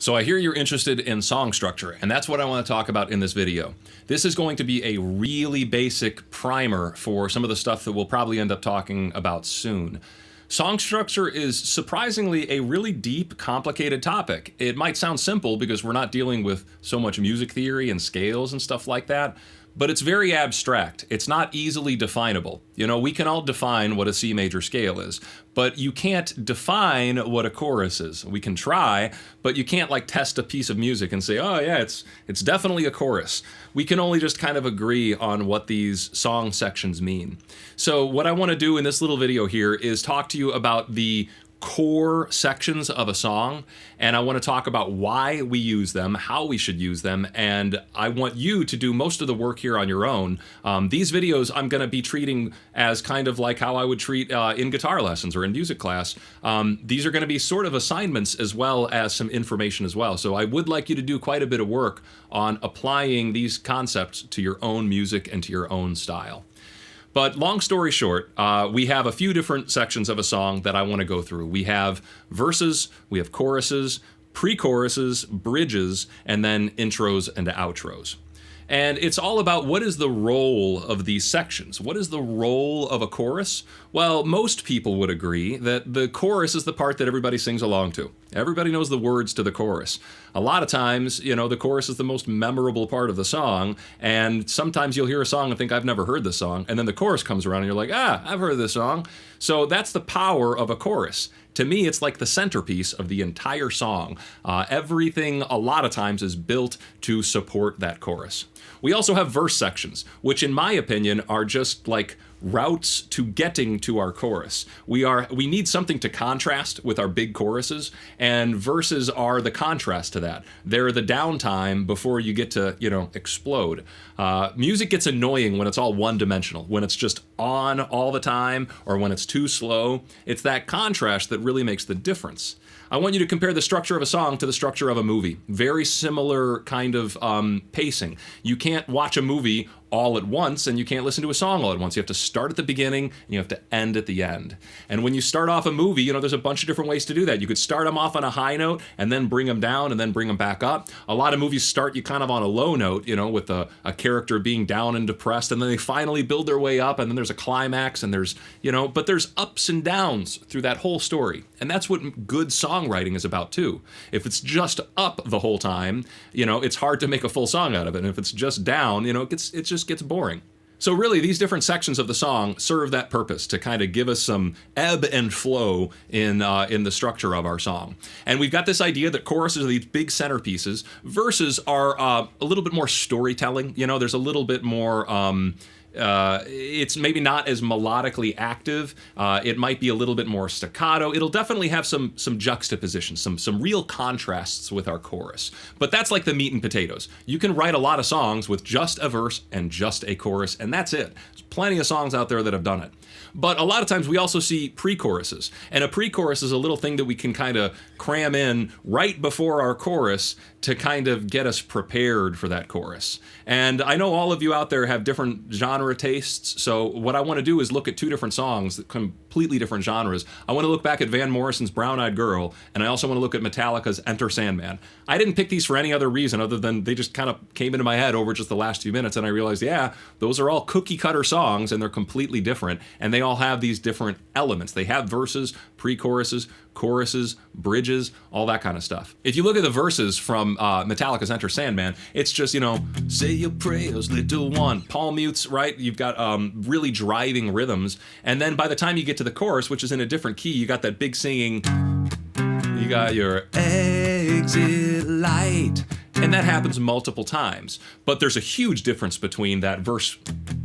So I hear you're interested in song structure, and that's what I want to talk about in this video. This is going to be a really basic primer for some of the stuff that we'll probably end up talking about soon. Song structure is surprisingly a really deep, complicated topic. It might sound simple because we're not dealing with so much music theory and scales and stuff like that, but it's very abstract. It's not easily definable. You know, we can all define what a C major scale is, but you can't define what a chorus is. We can try, but you can't like test a piece of music and say, oh yeah, it's definitely a chorus. We can only just kind of agree on what these song sections mean. So what I want to do in this little video here is talk to you about the core sections of a song, and I want to talk about why we use them, how we should use them, and I want you to do most of the work here on your own. These videos I'm going to be treating as kind of like how I would treat in guitar lessons or in music class. These are going to be sort of assignments as well as some information as well, so I would like you to do quite a bit of work on applying these concepts to your own music and to your own style. But long story short, we have a few different sections of a song that I want to go through. We have verses, we have choruses, pre-choruses, bridges, and then intros and outros. And it's all about what is the role of these sections. What is the role of a chorus? Well, most people would agree that the chorus is the part that everybody sings along to. Everybody knows the words to the chorus. A lot of times, you know, the chorus is the most memorable part of the song, and sometimes you'll hear a song and think, I've never heard this song, and then the chorus comes around and you're like, I've heard this song. So that's the power of a chorus. To me, it's like the centerpiece of the entire song. Everything, a lot of times, is built to support that chorus. We also have verse sections, which in my opinion are just like routes to getting to our chorus. We need something to contrast with our big choruses, and verses are the contrast to that. They're the downtime before you get to, you know, explode. Music gets annoying when it's all one-dimensional, when it's just on all the time, or when it's too slow. It's that contrast that really makes the difference. I want you to compare the structure of a song to the structure of a movie. Very similar kind of pacing. You can't watch a movie all at once, and you can't listen to a song all at once. You have to start at the beginning, and you have to end at the end. And when you start off a movie, you know, there's a bunch of different ways to do that. You could start them off on a high note, and then bring them down, and then bring them back up. A lot of movies start you kind of on a low note, you know, with a character being down and depressed, and then they finally build their way up, and then there's a climax, and there's, you know, but there's ups and downs through that whole story. And that's what good songwriting is about too. If it's just up the whole time, you know, it's hard to make a full song out of it. And if it's just down, you know, it just gets boring. So really, these different sections of the song serve that purpose, to kind of give us some ebb and flow in the structure of our song. And we've got this idea that choruses are these big centerpieces. Verses are a little bit more storytelling. You know, there's a little bit more it's maybe not as melodically active. It might be a little bit more staccato. It'll definitely have some juxtaposition, some real contrasts with our chorus. But that's like the meat and potatoes. You can write a lot of songs with just a verse and just a chorus, and that's it. There's plenty of songs out there that have done it. But a lot of times we also see pre-choruses. And a pre-chorus is a little thing that we can kind of cram in right before our chorus to kind of get us prepared for that chorus. And I know all of you out there have different genre tastes, so what I want to do is look at two different songs, completely different genres. I want to look back at Van Morrison's Brown Eyed Girl, and I also want to look at Metallica's Enter Sandman. I didn't pick these for any other reason other than they just kind of came into my head over just the last few minutes, and I realized, yeah, those are all cookie-cutter songs, and they're completely different, and they all have these different elements. They have verses, pre-choruses, choruses, bridges, all that kind of stuff. If you look at the verses from Metallica's Enter Sandman, it's just, you know, say your prayers, little one, palm mutes, right? You've got really driving rhythms. And then by the time you get to the chorus, which is in a different key, you got that big singing, you got your exit light. And that happens multiple times. But there's a huge difference between that verse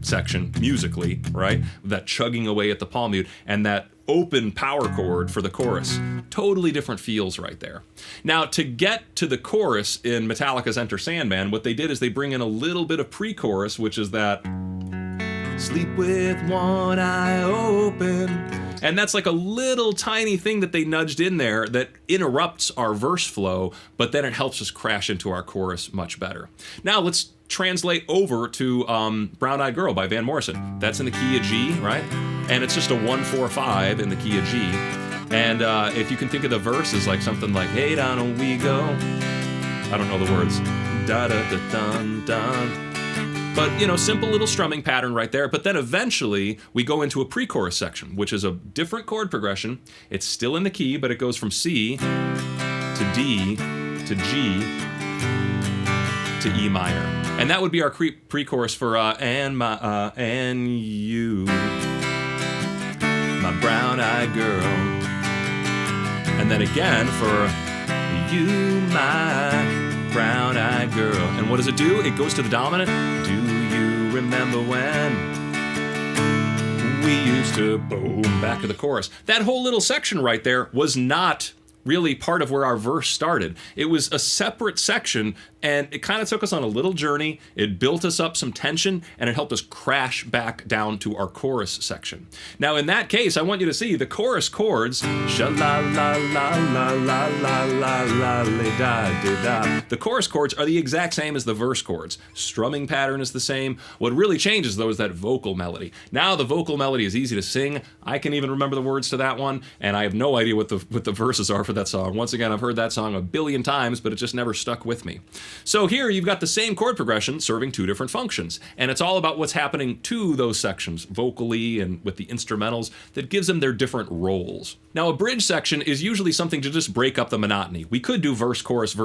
section musically, right? That chugging away at the palm mute, and that open power chord for the chorus. Totally different feels right there. Now, to get to the chorus in Metallica's Enter Sandman, what they did is they bring in a little bit of pre-chorus, which is that sleep with one eye open. And that's like a little tiny thing that they nudged in there that interrupts our verse flow, but then it helps us crash into our chorus much better. Now let's translate over to Brown Eyed Girl by Van Morrison. That's in the key of G, right? And it's just a 1-4-5 in the key of G. And if you can think of the verse as like something like, hey, down we go, I don't know the words. Da da da dun dun. But, you know, simple little strumming pattern right there. But then eventually we go into a pre-chorus section, which is a different chord progression. It's still in the key, but it goes from C to D to G to E minor. And that would be our pre-chorus for and you, my brown-eyed girl. And then again for you, my brown-eyed girl. And what does it do? It goes to the dominant. Do you remember when we used to boom, back to the chorus? That whole little section right there was not really part of where our verse started. It was a separate section, and it kind of took us on a little journey. It built us up some tension, and it helped us crash back down to our chorus section. Now, in that case, I want you to see the chorus chords, sha-la-la-la-la-la-la-la-la-la-da-di-da. The chorus chords are the exact same as the verse chords. Strumming pattern is the same. What really changes, though, is that vocal melody. Now, the vocal melody is easy to sing. I can even remember the words to that one, and I have no idea what the verses are for that song. Once again, I've heard that song a billion times, but it just never stuck with me. So here you've got the same chord progression serving two different functions, and it's all about what's happening to those sections, vocally and with the instrumentals, that gives them their different roles. Now, a bridge section is usually something to just break up the monotony. We could do verse, chorus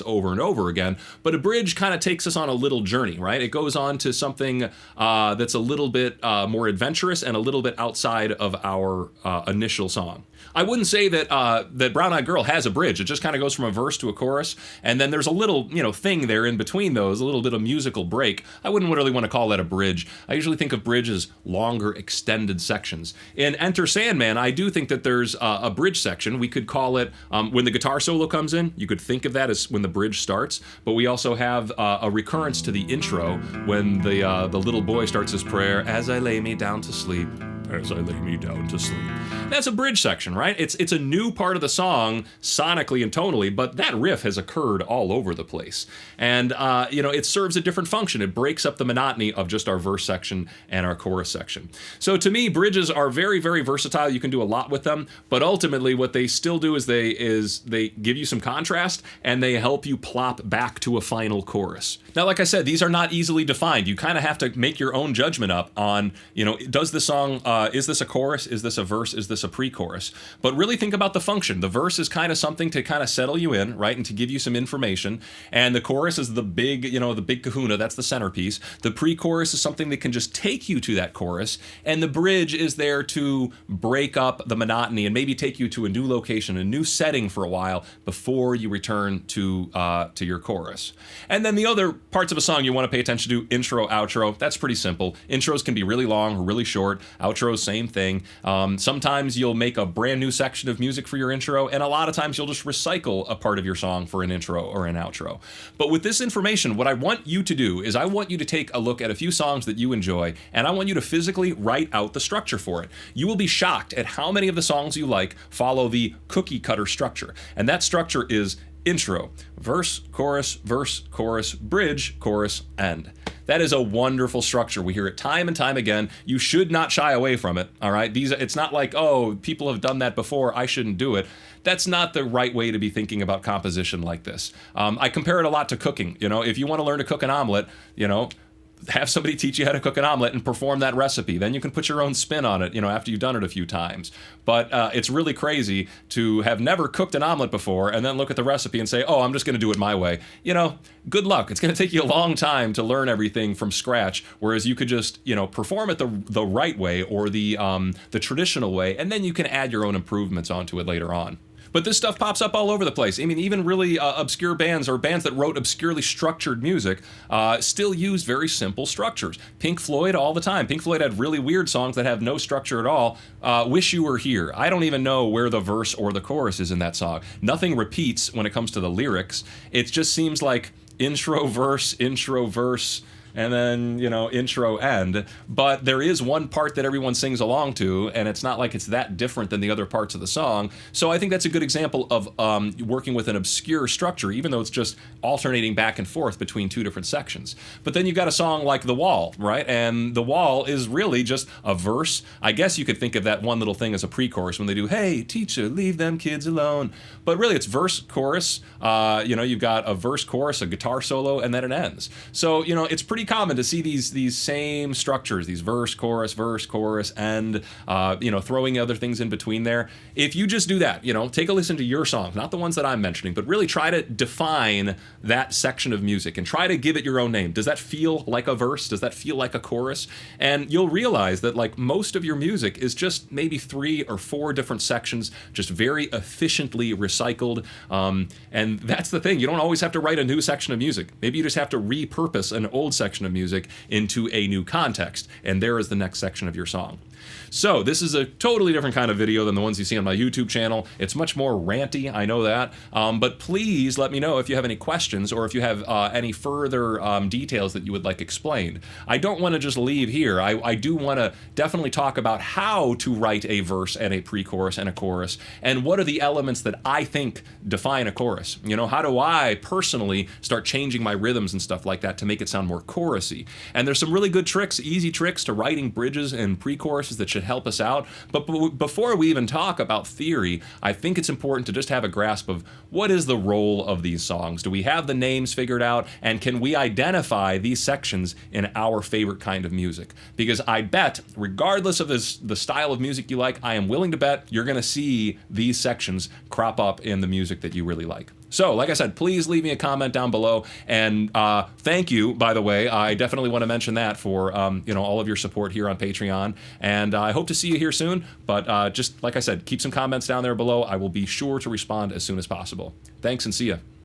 over and over again, but a bridge kind of takes us on a little journey, right? It goes on to something that's a little bit more adventurous and a little bit outside of our initial song. I wouldn't say that that Brown Eyed Girl has a bridge. It just kind of goes from a verse to a chorus, and then there's a little, thing there in between those, a little bit of musical break. I wouldn't really want to call that a bridge. I usually think of bridge as longer, extended sections. In Enter Sandman, I do think that there's a bridge section. We could call it, when the guitar solo comes in, you could think of that as when the bridge starts, but we also have a recurrence to the intro when the little boy starts his prayer, as I lay me down to sleep. As I lay me down to sleep. That's a bridge section, right? It's a new part of the song, sonically and tonally, but that riff has occurred all over the place. And, it serves a different function. It breaks up the monotony of just our verse section and our chorus section. So to me, bridges are very, very versatile. You can do a lot with them, but ultimately what they still do is they give you some contrast and they help you plop back to a final chorus. Now, like I said, these are not easily defined. You kind of have to make your own judgment up on, does the song, is this a chorus? Is this a verse? Is this a pre-chorus? But really think about the function. The verse is kind of something to kind of settle you in, right? And to give you some information. And the chorus is the big, the big kahuna. That's the centerpiece. The pre-chorus is something that can just take you to that chorus. And the bridge is there to break up the monotony and maybe take you to a new location, a new setting for a while before you return to your chorus. And then the other parts of a song you want to pay attention to, intro, outro. That's pretty simple. Intros can be really long or really short. Outros, same thing. Sometimes you'll make a brand new section of music for your intro, and a lot of times you'll just recycle a part of your song for an intro or an outro. But with this information, what I want you to do is I want you to take a look at a few songs that you enjoy, and I want you to physically write out the structure for it. You will be shocked at how many of the songs you like follow the cookie cutter structure, and that structure is intro, verse, chorus, bridge, chorus, end. That is a wonderful structure. We hear it time and time again. You should not shy away from it, all right? It's not like, oh, people have done that before, I shouldn't do it. That's not the right way to be thinking about composition like this. I compare it a lot to cooking. If you want to learn to cook an omelet, have somebody teach you how to cook an omelet and perform that recipe. Then you can put your own spin on it, after you've done it a few times. But it's really crazy to have never cooked an omelet before and then look at the recipe and say, oh, I'm just going to do it my way. Good luck. It's going to take you a long time to learn everything from scratch, whereas you could just, perform it the right way or the traditional way, and then you can add your own improvements onto it later on. But this stuff pops up all over the place. I mean, even really obscure bands or bands that wrote obscurely structured music still use very simple structures. Pink Floyd all the time. Pink Floyd had really weird songs that have no structure at all. Wish You Were Here. I don't even know where the verse or the chorus is in that song. Nothing repeats when it comes to the lyrics. It just seems like intro, verse, and then, intro, end. But there is one part that everyone sings along to, and it's not like it's that different than the other parts of the song. So I think that's a good example of working with an obscure structure, even though it's just alternating back and forth between two different sections. But then you've got a song like The Wall, right? And The Wall is really just a verse. I guess you could think of that one little thing as a pre-chorus when they do, "Hey, teacher, leave them kids alone." But really, it's verse, chorus. You've got a verse, chorus, a guitar solo, and then it ends. So, it's pretty common to see these same structures, these verse, chorus, end, throwing other things in between there. If you just do that, take a listen to your songs, not the ones that I'm mentioning, but really try to define that section of music and try to give it your own name. Does that feel like a verse? Does that feel like a chorus? And you'll realize that like most of your music is just maybe 3 or 4 different sections, just very efficiently recycled. And that's the thing. You don't always have to write a new section of music. Maybe you just have to repurpose an old section of music into a new context. And there is the next section of your song. So this is a totally different kind of video than the ones you see on my YouTube channel. It's much more ranty, I know that. But please let me know if you have any questions or if you have any further details that you would like explained. I don't want to just leave here. I do want to definitely talk about how to write a verse and a pre-chorus and a chorus, and what are the elements that I think define a chorus. How do I personally start changing my rhythms and stuff like that to make it sound more chorusy? And there's some really good tricks, easy tricks to writing bridges and pre-choruses that should help us out. But before we even talk about theory, I think it's important to just have a grasp of what is the role of these songs. Do we have the names figured out? And can we identify these sections in our favorite kind of music? Because I bet, regardless of the style of music you like, I am willing to bet you're going to see these sections crop up in the music that you really like. So, like I said, please leave me a comment down below, and thank you, by the way. I definitely want to mention that for all of your support here on Patreon, and I hope to see you here soon. But just like I said, keep some comments down there below. I will be sure to respond as soon as possible. Thanks, and see ya.